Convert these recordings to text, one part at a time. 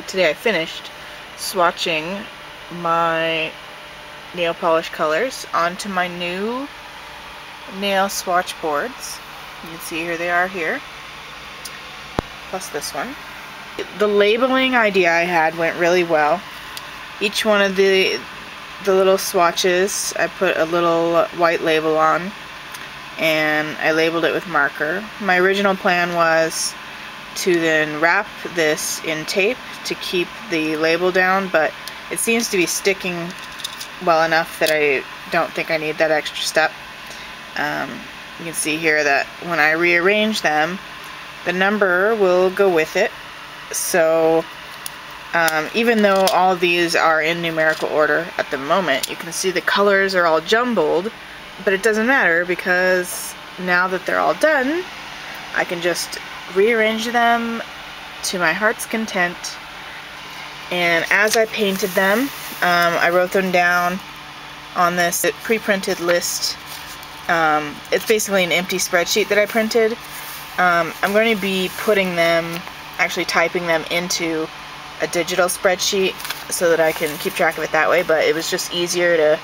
today I finished swatching my nail polish colors onto my new nail swatch boards. You can see here they are here, plus this one. The labeling idea I had went really well. Each one of the little swatches, I put a little white label on, and I labeled it with marker. My original plan was to then wrap this in tape to keep the label down, but it seems to be sticking well enough that I don't think I need that extra step. You can see here that when I rearrange them, the number will go with it. So even though all of these are in numerical order at the moment, you can see the colors are all jumbled, but it doesn't matter because now that they're all done, I can just rearrange them to my heart's content. And as I painted them, I wrote them down on this pre-printed list. It's basically an empty spreadsheet that I printed. I'm going to be putting them, actually typing them into a digital spreadsheet so that I can keep track of it that way, but it was just easier to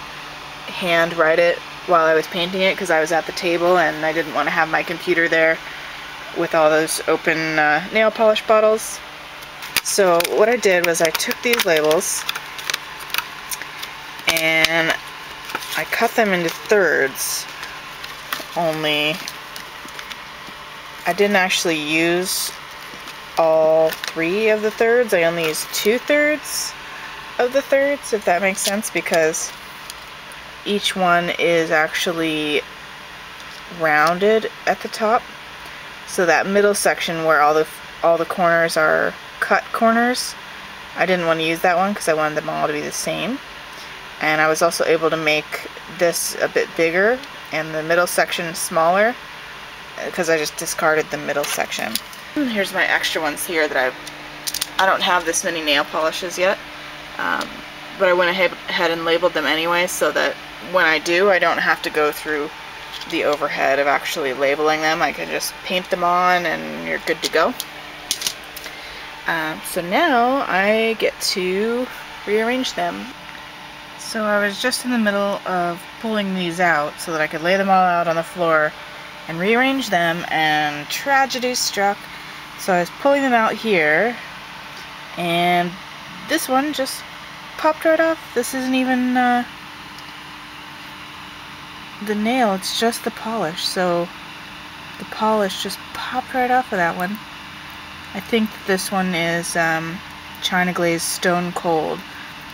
hand write it while I was painting it because I was at the table and I didn't want to have my computer there with all those open nail polish bottles. So what I did was I took these labels and I cut them into thirds, only I didn't actually use all 3 of the thirds. I only used 2/3 of the thirds, if that makes sense, because each one is actually rounded at the top. So that middle section where all the corners are cut corners, I didn't want to use that one because I wanted them all to be the same. And I was also able to make this a bit bigger and the middle section smaller because I just discarded the middle section. Here's my extra ones here that I don't have this many nail polishes yet, but I went ahead and labeled them anyway so that when I do, I don't have to go through the overhead of actually labeling them. I can just paint them on and you're good to go. So now I get to rearrange them. So I was just in the middle of pulling these out so that I could lay them all out on the floor and rearrange them, and tragedy struck. So I was pulling them out here and this one just popped right off. This isn't even the nail, it's just the polish. So the polish just popped right off of that one. I think this one is China Glaze Stone Cold,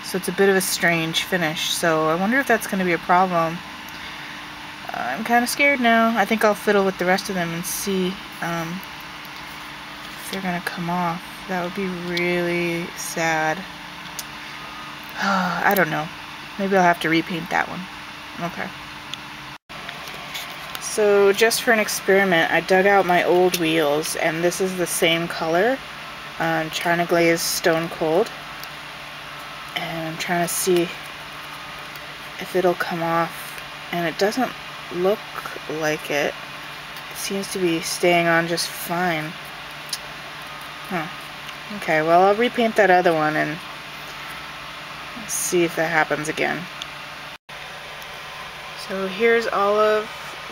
so it's a bit of a strange finish. So I wonder if that's going to be a problem. I'm kind of scared now. I think I'll fiddle with the rest of them and see if they're going to come off. That would be really sad. I don't know. Maybe I'll have to repaint that one. Okay. So just for an experiment, I dug out my old wheels, and this is the same color, China Glaze Stone Cold, and I'm trying to see if it'll come off, and it doesn't look like it. It seems to be staying on just fine. Okay, well, I'll repaint that other one and see if that happens again. So here's all of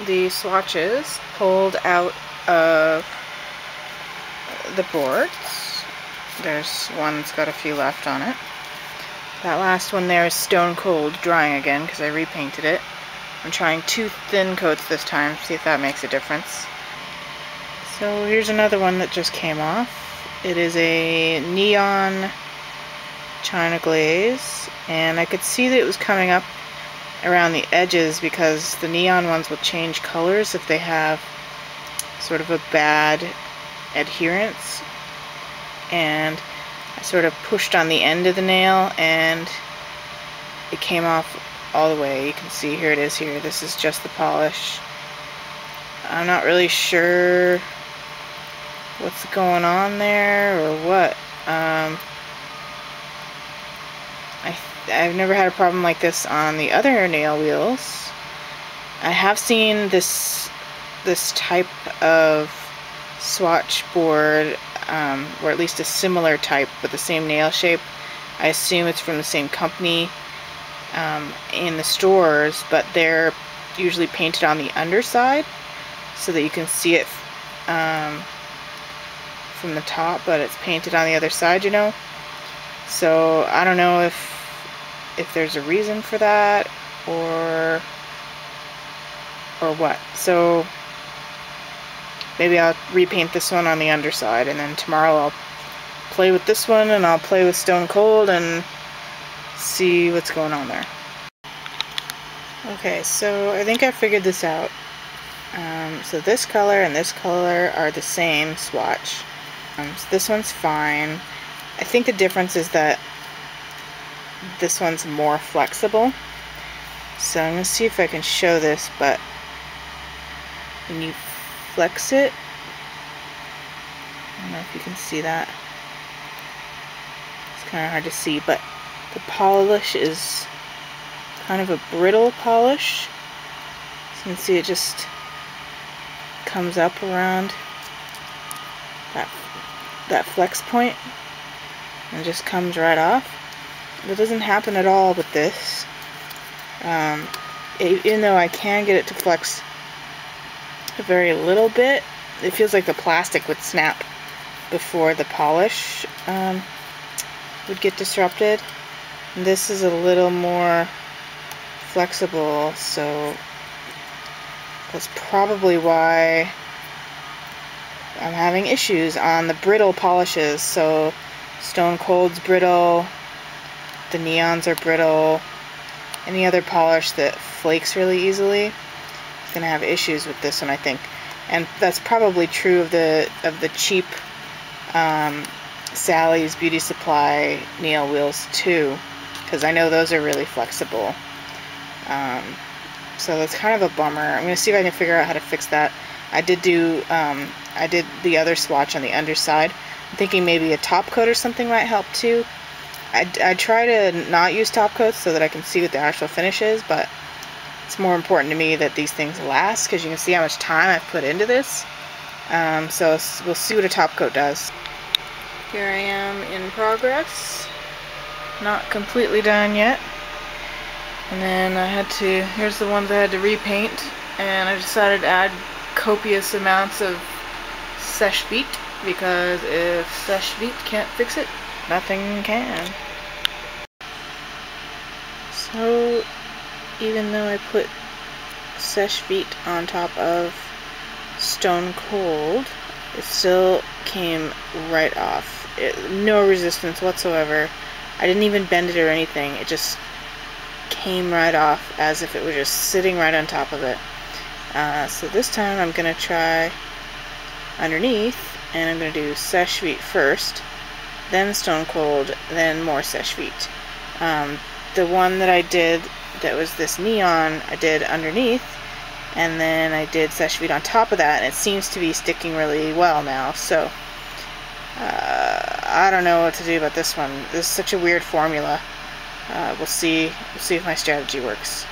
the swatches pulled out of the boards. There's one that's got a few left on it. That last one there is Stone Cold, drying again because I repainted it. I'm trying 2 thin coats this time, see if that makes a difference. So here's another one that just came off. It is a neon China Glaze, and I could see that it was coming up around the edges because the neon ones will change colors if they have sort of a bad adherence. And I sort of pushed on the end of the nail and it came off all the way. You can see here it is here. This is just the polish. I'm not really sure what's going on there or what. I've never had a problem like this on the other nail wheels. I have seen this type of swatch board or at least a similar type with the same nail shape. I assume it's from the same company in the stores, but they're usually painted on the underside so that you can see it from the top, but it's painted on the other side, you know. So I don't know if there's a reason for that or what. So maybe I'll repaint this one on the underside, and then tomorrow I'll play with this one, and I'll play with Stone Cold and see what's going on there. Okay, so I think I figured this out. So this color and this color are the same swatch. So this one's fine. I think the difference is that this one's more flexible. So I'm going to see if I can show this, but when you flex it, I don't know if you can see that. It's kind of hard to see, but the polish is kind of a brittle polish. So you can see it just comes up around that flex point and just comes right off. That doesn't happen at all with this. Even though I can get it to flex a very little bit, it feels like the plastic would snap before the polish would get disrupted. And this is a little more flexible, so that's probably why I'm having issues on the brittle polishes. So Stone Cold's brittle, the neons are brittle, any other polish that flakes really easily is going to have issues with this one, I think. And that's probably true of the cheap Sally's Beauty Supply nail wheels too, because I know those are really flexible. So that's kind of a bummer. I'm going to see if I can figure out how to fix that. I did the other swatch on the underside. I'm thinking maybe a top coat or something might help too. I try to not use top coats so that I can see what the actual finish is, but it's more important to me that these things last, because you can see how much time I've put into this. So we'll see what a top coat does. Here I am in progress. Not completely done yet. And then here's the ones I had to repaint, and I decided to add copious amounts of Seche Vite, because if Seche Vite can't fix it, nothing can. So even though I put Seche Vite on top of Stone Cold, it still came right off. No resistance whatsoever. I didn't even bend it or anything. It just came right off as if it was just sitting right on top of it. So this time I'm going to try underneath, and I'm going to do Seche Vite first, then Stone Cold, then more Seche Vite. The one that I did that was this neon, I did underneath, and then I did Seche Vite on top of that, and it seems to be sticking really well now. So I don't know what to do about this one. This is such a weird formula. We'll see if my strategy works.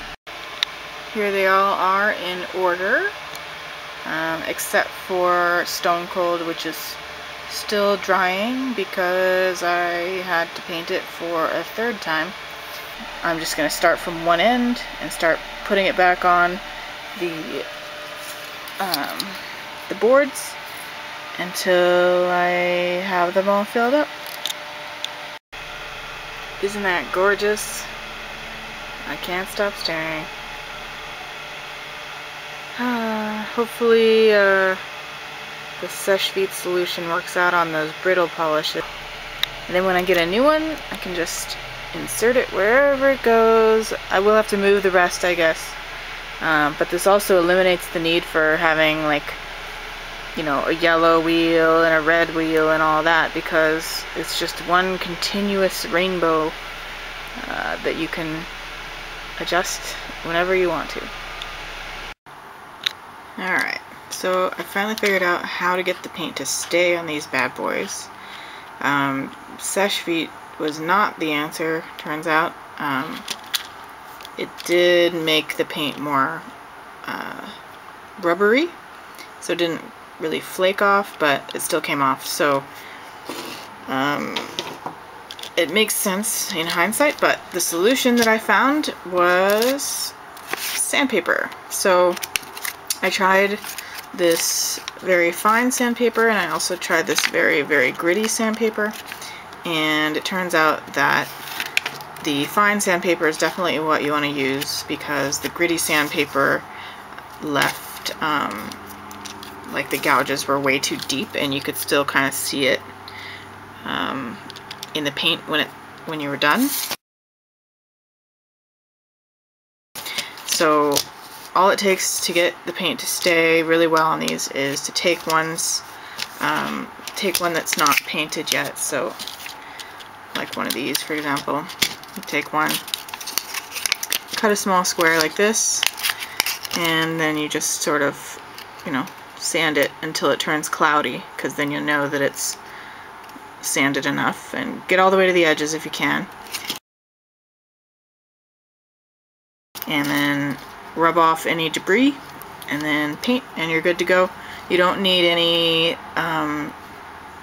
Here they all are in order, except for Stone Cold, which is still drying because I had to paint it for a third time. I'm just going to start from one end and start putting it back on the boards until I have them all filled up. Isn't that gorgeous? I can't stop staring. Hopefully the Seche Vite solution works out on those brittle polishes. And then when I get a new one, I can just insert it wherever it goes. I will have to move the rest, I guess. But this also eliminates the need for having, like, you know, a yellow wheel and a red wheel and all that, because it's just one continuous rainbow that you can adjust whenever you want to. Alright, so I finally figured out how to get the paint to stay on these bad boys. Seche Vite was not the answer, turns out. It did make the paint more rubbery, so it didn't really flake off, but it still came off. So it makes sense in hindsight, but the solution that I found was sandpaper. So I tried this very fine sandpaper, and I also tried this very, very gritty sandpaper, and it turns out that the fine sandpaper is definitely what you want to use, because the gritty sandpaper left, like the gouges were way too deep, and you could still kind of see it in the paint when you were done. So all it takes to get the paint to stay really well on these is to take one that's not painted yet. So like one of these, for example, you take one, cut a small square like this, and then you just sort of, you know, sand it until it turns cloudy, because then you'll know that it's sanded enough, and get all the way to the edges if you can. And then rub off any debris, and then paint, and you're good to go. You don't need any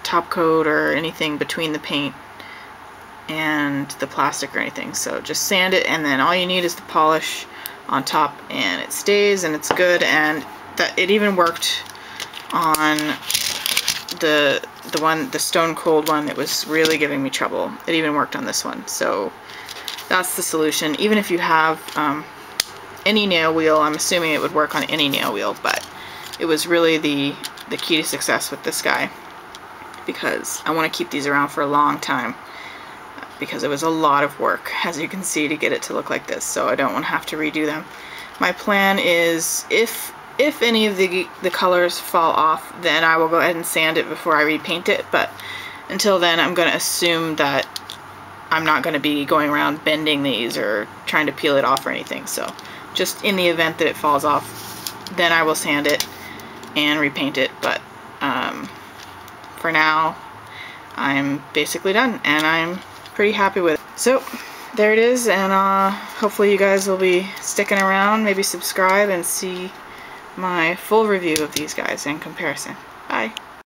top coat or anything between the paint and the plastic or anything. So just sand it, and then all you need is the polish on top, and it stays, and it's good. And that it even worked on the stone cold one that was really giving me trouble. It even worked on this one. So that's the solution. Even if you have any nail wheel, I'm assuming it would work on any nail wheel, but it was really the key to success with this guy, because I want to keep these around for a long time, because it was a lot of work, as you can see, to get it to look like this. So I don't want to have to redo them. My plan is, if any of the colors fall off, then I will go ahead and sand it before I repaint it, but until then I'm going to assume that I'm not going to be going around bending these or trying to peel it off or anything. So just in the event that it falls off, then I will sand it and repaint it. But for now, I'm basically done, and I'm pretty happy with it. So there it is, and hopefully you guys will be sticking around, maybe subscribe and see my full review of these guys in comparison. Bye.